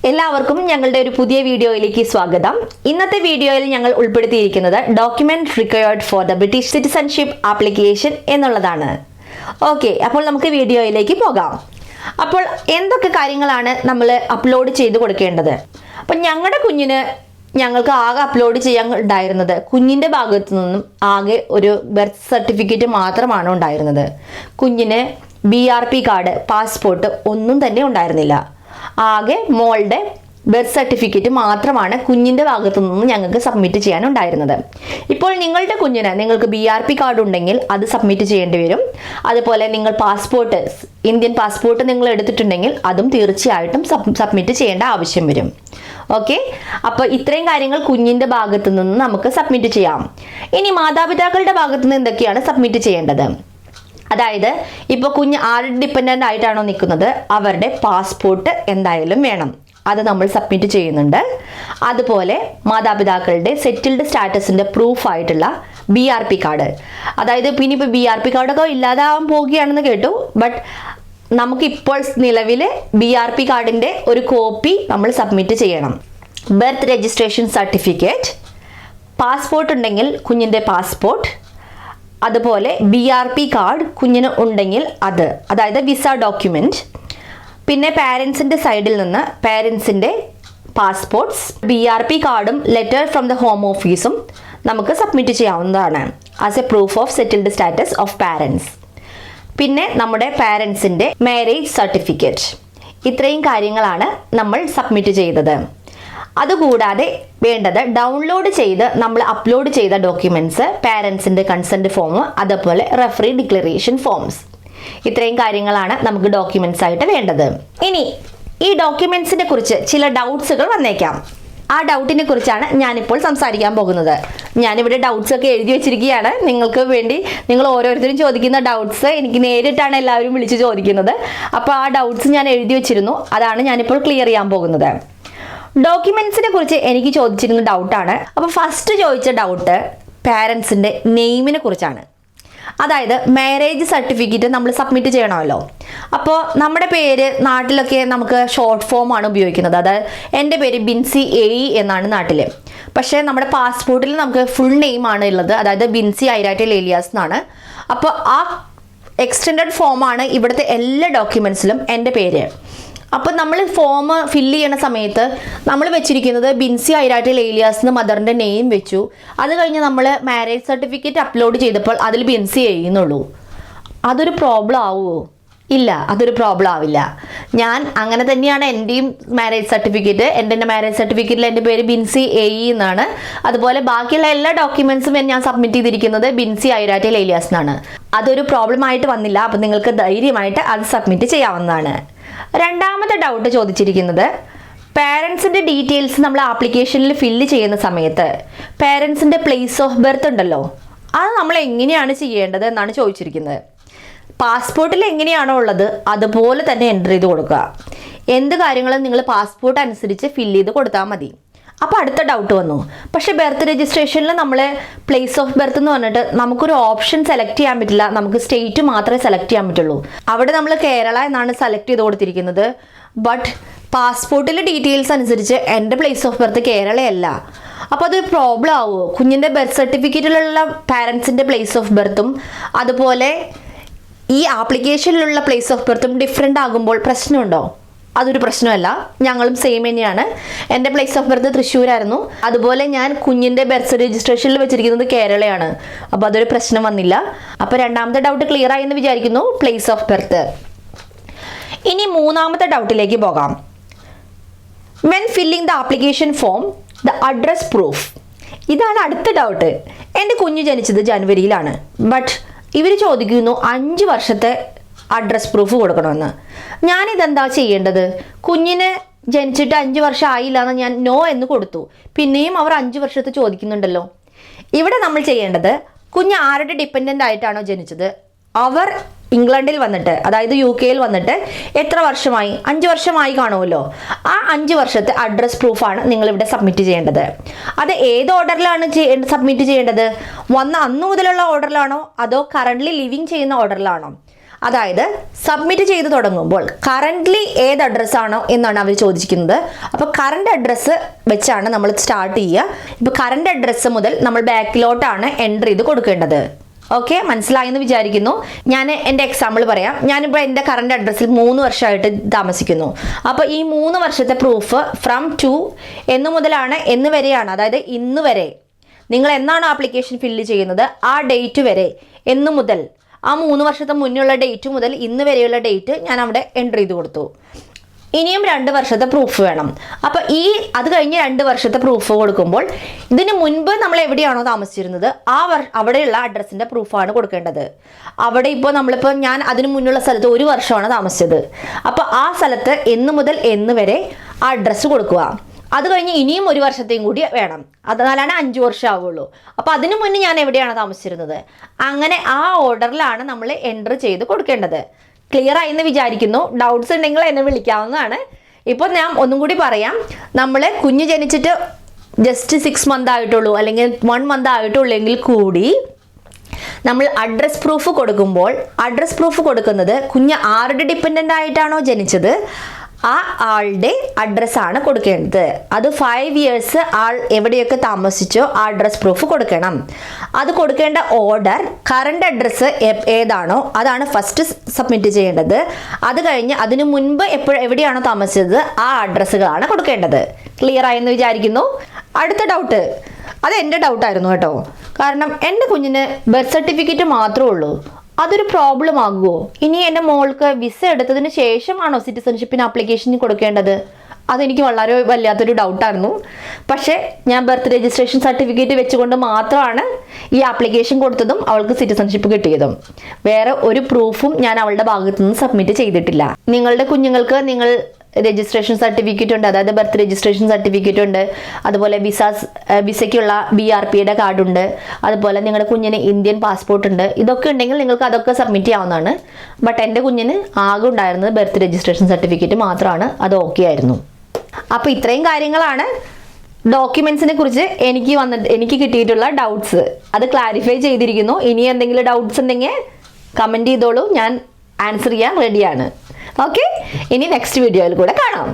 എല്ലാവർക്കും ഞങ്ങളുടെ ഒരു പുതിയ വീഡിയോയിലേക്ക് സ്വാഗതം. ഇന്നത്തെ വീഡിയോയിൽ ഞങ്ങൾ ഉൾപ്പെടുത്തിയിരിക്കുന്നത് document required for the British citizenship application എന്നുള്ളതാണ്. ഓക്കെ, അപ്പോൾ നമുക്ക് വീഡിയോയിലേക്ക് പോകാം. അപ്പോൾ എന്തൊക്കെ കാര്യങ്ങളാണ് നമ്മൾ അപ്ലോഡ് ചെയ്ത് കൊടുക്കേണ്ടത്? അപ്പം ഞങ്ങളുടെ കുഞ്ഞിന് ഞങ്ങൾക്ക് ആകെ അപ്ലോഡ് ചെയ്യാൻ ഉണ്ടായിരുന്നത് കുഞ്ഞിൻ്റെ ഭാഗത്തു നിന്നും ആകെ ഒരു ബർത്ത് സർട്ടിഫിക്കറ്റ് മാത്രമാണ് ഉണ്ടായിരുന്നത്. കുഞ്ഞിന് BRP കാർഡ്, പാസ്പോർട്ട് ഒന്നും തന്നെ ഉണ്ടായിരുന്നില്ല. ആകെ മോളുടെ ബർത്ത് സർട്ടിഫിക്കറ്റ് മാത്രമാണ് കുഞ്ഞിൻ്റെ ഭാഗത്തു നിന്ന് ഞങ്ങൾക്ക് സബ്മിറ്റ് ചെയ്യാനുണ്ടായിരുന്നത്. ഇപ്പോൾ നിങ്ങളുടെ കുഞ്ഞിന് നിങ്ങൾക്ക് BRP കാർഡ് ഉണ്ടെങ്കിൽ അത് സബ്മിറ്റ് ചെയ്യേണ്ടി വരും. അതുപോലെ നിങ്ങൾ പാസ്പോർട്ട്, ഇന്ത്യൻ പാസ്പോർട്ട് നിങ്ങൾ എടുത്തിട്ടുണ്ടെങ്കിൽ അതും തീർച്ചയായിട്ടും സബ്മിറ്റ് ചെയ്യേണ്ട ആവശ്യം വരും. ഓക്കെ, അപ്പോൾ ഇത്രയും കാര്യങ്ങൾ കുഞ്ഞിൻ്റെ ഭാഗത്തു നിന്ന് നമുക്ക് സബ്മിറ്റ് ചെയ്യാം. ഇനി മാതാപിതാക്കളുടെ ഭാഗത്തു നിന്ന് എന്തൊക്കെയാണ് സബ്മിറ്റ് ചെയ്യേണ്ടത്? അതായത് ഇപ്പോൾ കുഞ്ഞ് ആരുടെ ഡിപ്പെൻഡൻ്റ് ആയിട്ടാണോ നിൽക്കുന്നത് അവരുടെ പാസ്പോർട്ട് എന്തായാലും വേണം, അത് നമ്മൾ സബ്മിറ്റ് ചെയ്യുന്നുണ്ട്. അതുപോലെ മാതാപിതാക്കളുടെ സെറ്റിൽഡ് സ്റ്റാറ്റസിൻ്റെ പ്രൂഫായിട്ടുള്ള BRP കാർഡ്, അതായത് പിന്നെ ഇപ്പോൾ BRP കാർഡൊക്കെ ഇല്ലാതാവാൻ പോവുകയാണെന്ന് കേട്ടു. ബട്ട് നമുക്കിപ്പോൾ നിലവിൽ BRP കാർഡിൻ്റെ ഒരു കോപ്പി നമ്മൾ സബ്മിറ്റ് ചെയ്യണം. ബർത്ത് രജിസ്ട്രേഷൻ സർട്ടിഫിക്കറ്റ്, പാസ്പോർട്ട് ഉണ്ടെങ്കിൽ കുഞ്ഞിൻ്റെ പാസ്പോർട്ട്, അതുപോലെ BRP കാർഡ് കുഞ്ഞിന് ഉണ്ടെങ്കിൽ അത്, അതായത് വിസ ഡോക്യുമെൻറ്റ്, പിന്നെ പാരൻസിൻ്റെ സൈഡിൽ നിന്ന് പാരൻസിൻ്റെ പാസ്പോർട്ട്സ്, BRP കാർഡും ലെറ്റർ ഫ്രം ദ ഹോം ഓഫീസും നമുക്ക് സബ്മിറ്റ് ചെയ്യാവുന്നതാണ് as A proof of settled status of parents. പിന്നെ നമ്മുടെ പാരൻസിൻ്റെ മാരേജ് സർട്ടിഫിക്കറ്റ്. ഇത്രയും കാര്യങ്ങളാണ് നമ്മൾ സബ്മിറ്റ് ചെയ്തത്. അതുകൂടാതെ വേണ്ടത് ഡൗൺലോഡ് ചെയ്ത് നമ്മൾ അപ്ലോഡ് ചെയ്ത ഡോക്യുമെൻറ്റ്സ്, പാരൻസിൻ്റെ കൺസെൻറ്റ് ഫോം, അതുപോലെ റെഫറി ഡിക്ലറേഷൻ ഫോംസ്. ഇത്രയും കാര്യങ്ങളാണ് നമുക്ക് ഡോക്യുമെൻറ്റ്സ് ആയിട്ട് വേണ്ടത്. ഇനി ഈ ഡോക്യുമെൻറ്റ്സിനെ കുറിച്ച് ചില ഡൗട്ട്സുകൾ വന്നേക്കാം. ആ ഡൗട്ടിനെ കുറിച്ചാണ് ഞാനിപ്പോൾ സംസാരിക്കാൻ പോകുന്നത്. ഞാനിവിടെ ഡൗട്ട്സ് ഒക്കെ എഴുതി വെച്ചിരിക്കുകയാണ് നിങ്ങൾക്ക് വേണ്ടി. നിങ്ങൾ ഓരോരുത്തരും ചോദിക്കുന്ന ഡൗട്ട്സ് എനിക്ക് നേരിട്ടാണ് എല്ലാവരും വിളിച്ച് ചോദിക്കുന്നത്. അപ്പോൾ ആ ഡൗട്ട്സ് ഞാൻ എഴുതി വെച്ചിരുന്നു, അതാണ് ഞാനിപ്പോൾ ക്ലിയർ ചെയ്യാൻ പോകുന്നത്. ഡോക്യുമെൻറ്റ്സിനെ കുറിച്ച് എനിക്ക് ചോദിച്ചിരുന്ന ഡൗട്ടാണ്. അപ്പോൾ ഫസ്റ്റ് ചോദിച്ച ഡൗട്ട് പാരൻസിൻ്റെ നെയിമിനെ കുറിച്ചാണ്. അതായത് മാരേജ് സർട്ടിഫിക്കറ്റ് നമ്മൾ സബ്മിറ്റ് ചെയ്യണമല്ലോ. അപ്പോൾ നമ്മുടെ പേര് നാട്ടിലൊക്കെ നമുക്ക് ഷോർട്ട് ഫോം ആണ് ഉപയോഗിക്കുന്നത്. അതായത് എൻ്റെ പേര് ബിൻസി AE എന്നാണ് നാട്ടിൽ. പക്ഷേ നമ്മുടെ പാസ്പോർട്ടിൽ നമുക്ക് ഫുൾ നെയിമാണ് ഉള്ളത്, അതായത് ബിൻസി ഐരാറ്റൽ ഏലിയാസ് എന്നാണ്. അപ്പോൾ ആ എക്സ്റ്റെൻഡഡ് ഫോമാണ് ഇവിടുത്തെ എല്ലാ ഡോക്യുമെൻറ്റ്സിലും എൻ്റെ പേര്. അപ്പോൾ നമ്മൾ ഫോം ഫില്ല് ചെയ്യണ സമയത്ത് നമ്മൾ വെച്ചിരിക്കുന്നത് ബിൻസി ഐരാറ്റൽ ഏലിയാസ് എന്ന് മദറിൻ്റെ നെയിം വെച്ചു. അത് കഴിഞ്ഞ് നമ്മൾ മാരേജ് സർട്ടിഫിക്കറ്റ് അപ്ലോഡ് ചെയ്തപ്പോൾ അതിൽ ബിൻസി ചെയ്യുന്നുള്ളൂ. അതൊരു പ്രോബ്ലം ആവുമോ? ഇല്ല, അതൊരു പ്രോബ്ലം ആവില്ല. ഞാൻ അങ്ങനെ തന്നെയാണ് എൻ്റെയും മാരേജ് സർട്ടിഫിക്കറ്റ്. എൻ്റെ മാരേജ് സർട്ടിഫിക്കറ്റിൽ എൻ്റെ പേര് ബിൻസി AE എന്നാണ്. അതുപോലെ ബാക്കിയുള്ള എല്ലാ ഡോക്യുമെൻറ്റ്സും ഞാൻ സബ്മിറ്റ് ചെയ്തിരിക്കുന്നത് ബിൻസി ഐരാറ്റൽ ഏലിയാസ് എന്നാണ്. അതൊരു പ്രോബ്ലം ആയിട്ട് വന്നില്ല. അപ്പോൾ നിങ്ങൾക്ക് ധൈര്യമായിട്ട് അത് സബ്മിറ്റ് ചെയ്യാവുന്നതാണ്. രണ്ടാമത്തെ ഡൗട്ട് ചോദിച്ചിരിക്കുന്നത് പാരൻസിൻ്റെ ഡീറ്റെയിൽസ് നമ്മൾ ആപ്ലിക്കേഷനിൽ ഫില്ല് ചെയ്യുന്ന സമയത്ത് പാരൻസിൻ്റെ പ്ലേസ് ഓഫ് ബർത്ത് ഉണ്ടല്ലോ, അത് നമ്മൾ എങ്ങനെയാണ് ചെയ്യേണ്ടത് എന്നാണ് ചോദിച്ചിരിക്കുന്നത്. പാസ്പോർട്ടിൽ എങ്ങനെയാണോ ഉള്ളത് അതുപോലെ തന്നെ എൻ്റർ ചെയ്ത് കൊടുക്കുക. എന്ത് കാര്യങ്ങളും നിങ്ങൾ പാസ്പോർട്ട് അനുസരിച്ച് ഫില്ല് ചെയ്ത് കൊടുത്താൽ മതി. അപ്പോൾ അടുത്ത ഡൗട്ട് വന്നു, പക്ഷേ ബർത്ത് രജിസ്ട്രേഷനിൽ നമ്മൾ പ്ലേസ് ഓഫ് ബർത്ത് എന്ന് പറഞ്ഞിട്ട് നമുക്കൊരു ഓപ്ഷൻ സെലക്ട് ചെയ്യാൻ പറ്റില്ല, നമുക്ക് സ്റ്റേറ്റ് മാത്രമേ സെലക്ട് ചെയ്യാൻ പറ്റുള്ളൂ. അവിടെ നമ്മൾ കേരള എന്നാണ് സെലക്ട് ചെയ്ത് കൊടുത്തിരിക്കുന്നത്. ബട്ട് പാസ്പോർട്ടിലെ ഡീറ്റെയിൽസ് അനുസരിച്ച് എൻ്റെ പ്ലേസ് ഓഫ് ബർത്ത് കേരളയല്ല. അപ്പോൾ അതൊരു പ്രോബ്ലം ആവുമോ? കുഞ്ഞിൻ്റെ ബർത്ത് സർട്ടിഫിക്കറ്റിലുള്ള പാരൻസിൻ്റെ പ്ലേസ് ഓഫ് ബർത്തും അതുപോലെ ഈ ആപ്ലിക്കേഷനിലുള്ള പ്ലേസ് ഓഫ് ബർത്തും ഡിഫറെൻ്റ് ആകുമ്പോൾ പ്രശ്നമുണ്ടോ? അതൊരു പ്രശ്നമല്ല, ഞങ്ങളും സെയിം തന്നെയാണ്. എൻ്റെ പ്ലേസ് ഓഫ് ബർത്ത് തൃശ്ശൂരായിരുന്നു. അതുപോലെ ഞാൻ കുഞ്ഞിൻ്റെ ബർത്ത് രജിസ്ട്രേഷനിൽ വെച്ചിരിക്കുന്നത് കേരളയാണ്. അപ്പോൾ അതൊരു പ്രശ്നം വന്നില്ല. അപ്പോൾ രണ്ടാമത്തെ ഡൗട്ട് ക്ലിയർ ആയി എന്ന് വിചാരിക്കുന്നു, പ്ലേസ് ഓഫ് ബർത്ത്. ഇനി മൂന്നാമത്തെ ഡൗട്ടിലേക്ക് പോകാം. When filling the application form the address proof. ഇതാണ് അടുത്ത ഡൗട്ട്. എൻ്റെ കുഞ്ഞ് ജനിച്ചത് ജനുവരിയിലാണ്. ബട്ട് ഇവർ ചോദിക്കുന്നു 5 വർഷത്തെ അഡ്രസ് പ്രൂഫ് കൊടുക്കണമെന്ന്. ഞാനിതെന്താ ചെയ്യേണ്ടത്? കുഞ്ഞിന് ജനിച്ചിട്ട് 5 വർഷം ആയില്ല എന്ന് ഞാൻ നോ എന്ന് കൊടുത്തു. പിന്നെയും അവർ 5 വർഷത്തെ ചോദിക്കുന്നുണ്ടല്ലോ. ഇവിടെ നമ്മൾ ചെയ്യേണ്ടത് കുഞ്ഞ് ആരുടെ ഡിപ്പെൻഡൻ്റ് ആയിട്ടാണോ ജനിച്ചത് അവർ ഇംഗ്ലണ്ടിൽ വന്നിട്ട്, അതായത് UK വന്നിട്ട് എത്ര വർഷമായി? 5 വർഷമായി കാണുമല്ലോ. ആ 5 വർഷത്തെ അഡ്രസ് പ്രൂഫാണ് നിങ്ങളിവിടെ സബ്മിറ്റ് ചെയ്യേണ്ടത്. അത് ഏത് ഓർഡറിലാണ് സബ്മിറ്റ് ചെയ്യേണ്ടത്? വന്ന അന്ന് മുതലുള്ള ഓർഡറിലാണോ അതോ കറൻ്റ്ലി ലിവിങ് ചെയ്യുന്ന ഓർഡറിലാണോ? അതായത് സബ്മിറ്റ് ചെയ്ത് തുടങ്ങുമ്പോൾ കറൻ്റ്ലി ഏത് അഡ്രസ്സാണോ എന്നാണ് അവർ ചോദിക്കുന്നത്. അപ്പോൾ കറണ്ട് അഡ്രസ്സ് വെച്ചാണ് നമ്മൾ സ്റ്റാർട്ട് ചെയ്യുക. ഇപ്പോൾ കറണ്ട് അഡ്രസ്സ് മുതൽ നമ്മൾ ബാക്കിലോട്ടാണ് എൻ്റർ ചെയ്ത് കൊടുക്കേണ്ടത്. ഓക്കെ, മനസ്സിലായെന്ന് വിചാരിക്കുന്നു. ഞാൻ എൻ്റെ എക്സാമ്പിൾ പറയാം. ഞാനിപ്പോൾ എൻ്റെ കറണ്ട് അഡ്രസ്സിൽ 3 വർഷമായിട്ട് താമസിക്കുന്നു. അപ്പോൾ ഈ 3 വർഷത്തെ പ്രൂഫ് ഫ്രം ടു എന്ന് മുതലാണ് എന്ന് വരെയാണ്, അതായത് ഇന്ന് വരെ നിങ്ങൾ എന്നാണോ ആപ്ലിക്കേഷൻ ഫില്ല് ചെയ്യുന്നത് ആ ഡേറ്റ് വരെ, എന്ന് മുതൽ ആ 3 വർഷത്തെ മുന്നുള്ള ഡേറ്റ് മുതൽ ഇന്ന് വരെയുള്ള ഡേറ്റ് ഞാൻ അവിടെ എൻ്റർ ചെയ്ത് കൊടുത്തു. ഇനിയും 2 വർഷത്തെ പ്രൂഫ് വേണം. അപ്പോൾ അത് കഴിഞ്ഞ് 2 വർഷത്തെ പ്രൂഫ് കൊടുക്കുമ്പോൾ ഇതിന് മുൻപ് നമ്മൾ എവിടെയാണോ താമസിച്ചിരുന്നത് അവിടെയുള്ള അഡ്രസ്സിൻ്റെ പ്രൂഫാണ് കൊടുക്കേണ്ടത്. അവിടെ ഇപ്പോൾ ഞാൻ അതിന് മുന്നുള്ള സ്ഥലത്ത് 1 വർഷമാണ് താമസിച്ചത്. അപ്പോൾ ആ സ്ഥലത്ത് എന്ന് മുതൽ എന്ന് വരെ ആ അഡ്രസ്സ് കൊടുക്കുക. അത് കഴിഞ്ഞ് ഇനിയും 1 വർഷത്തെയും കൂടി വേണം. അതിനാലാണ് 5 വർഷം ആവുള്ളൂ. അപ്പോൾ അതിനു മുന്നേ ഞാൻ എവിടെയാണ് താമസിച്ചിരുന്നത്, അങ്ങനെ ആ ഓർഡറിലാണ് നമ്മൾ എൻ്റർ ചെയ്ത് കൊടുക്കേണ്ടത്. ക്ലിയർ ആയി എന്ന് വിചാരിക്കുന്നു. ഡൗട്ട്സ് ഉണ്ടെങ്കിൽ എന്നെ വിളിക്കാവുന്നതാണ്. ഇപ്പോൾ ഞാൻ ഒന്നും കൂടി പറയാം. നമ്മൾ കുഞ്ഞ് ജനിച്ചിട്ട് ജസ്റ്റ് 6 മന്ത് ആയിട്ടുള്ളൂ അല്ലെങ്കിൽ 1 മന്ത് ആയിട്ടുള്ളെങ്കിൽ കൂടി നമ്മൾ അഡ്രസ് പ്രൂഫ് കൊടുക്കുമ്പോൾ അഡ്രസ് പ്രൂഫ് കൊടുക്കുന്നത് കുഞ്ഞ് ആരുടെ ഡിപ്പെൻഡൻ്റ് ആയിട്ടാണോ ജനിച്ചത് ആ ആളുടെ അഡ്രസ്സാണ് കൊടുക്കേണ്ടത്. അത് 5 ഇയേഴ്സ് ആൾ എവിടെയൊക്കെ താമസിച്ചോ ആ അഡ്രസ് പ്രൂഫ് കൊടുക്കണം. അത് കൊടുക്കേണ്ട ഓർഡർ കറണ്ട് അഡ്രസ്സ് ഏതാണോ അതാണ് ഫസ്റ്റ് സബ്മിറ്റ് ചെയ്യേണ്ടത്. അത് കഴിഞ്ഞ് അതിനു മുൻപ് എവിടെയാണോ താമസിച്ചത് ആ അഡ്രസ്സുകളാണ് കൊടുക്കേണ്ടത്. ക്ലിയർ ആയെന്ന് വിചാരിക്കുന്നു. അടുത്ത ഡൗട്ട്, അത് എൻ്റെ ഡൗട്ടായിരുന്നു കേട്ടോ. കാരണം എൻ്റെ കുഞ്ഞിന് ബർത്ത് സർട്ടിഫിക്കറ്റ് മാത്രമേ ഉള്ളൂ. അതൊരു പ്രോബ്ലം ആകുമോ? ഇനി എൻ്റെ മോൾക്ക് വിസ എടുത്തതിന് ശേഷമാണോ സിറ്റിസൺഷിപ്പിന് ആപ്ലിക്കേഷൻ കൊടുക്കേണ്ടത്? അതെനിക്ക് വളരെ വല്ലാത്തൊരു ഡൗട്ടായിരുന്നു. പക്ഷേ ഞാൻ ബർത്ത് രജിസ്ട്രേഷൻ സർട്ടിഫിക്കറ്റ് വെച്ചുകൊണ്ട് മാത്രമാണ് ഈ ആപ്ലിക്കേഷൻ കൊടുത്തതും അവൾക്ക് സിറ്റിസൺഷിപ്പ് കിട്ടിയതും. വേറെ ഒരു പ്രൂഫും ഞാൻ അവളുടെ ഭാഗത്തു നിന്ന് സബ്മിറ്റ് ചെയ്തിട്ടില്ല. നിങ്ങളുടെ കുഞ്ഞുങ്ങൾക്ക് നിങ്ങൾ രജിസ്ട്രേഷൻ സർട്ടിഫിക്കറ്റ് ഉണ്ട്, അതായത് ബർത്ത് രജിസ്ട്രേഷൻ സർട്ടിഫിക്കറ്റ് ഉണ്ട്, അതുപോലെ വിസയ്ക്കുള്ള BRPയുടെ കാർഡുണ്ട്, അതുപോലെ നിങ്ങളുടെ കുഞ്ഞിന് ഇന്ത്യൻ പാസ്പോർട്ട് ഉണ്ട്. ഇതൊക്കെ ഉണ്ടെങ്കിൽ നിങ്ങൾക്ക് അതൊക്കെ സബ്മിറ്റ് ചെയ്യാവുന്നതാണ്. ബട്ട് എൻ്റെ കുഞ്ഞിന് ആകെ ഉണ്ടായിരുന്നത് ബർത്ത് രജിസ്ട്രേഷൻ സർട്ടിഫിക്കറ്റ് മാത്രമാണ്. അത് ഓക്കെ ആയിരുന്നു. അപ്പോൾ ഇത്രയും കാര്യങ്ങളാണ് ഡോക്യുമെന്റ്സിനെ കുറിച്ച് എനിക്ക് കിട്ടിയിട്ടുള്ള ഡൗട്ട്സ്. അത് ക്ലാരിഫൈ ചെയ്തിരിക്കുന്നു. ഇനി എന്തെങ്കിലും ഡൗട്ട്സ് ഉണ്ടെങ്കിൽ കമൻറ്റ് ചെയ്തോളൂ, ഞാൻ ആൻസർ ചെയ്യാൻ റെഡിയാണ്. ഓക്കെ, ഇനി നെക്സ്റ്റ് വീഡിയോയിൽ കൂടെ കാണാം.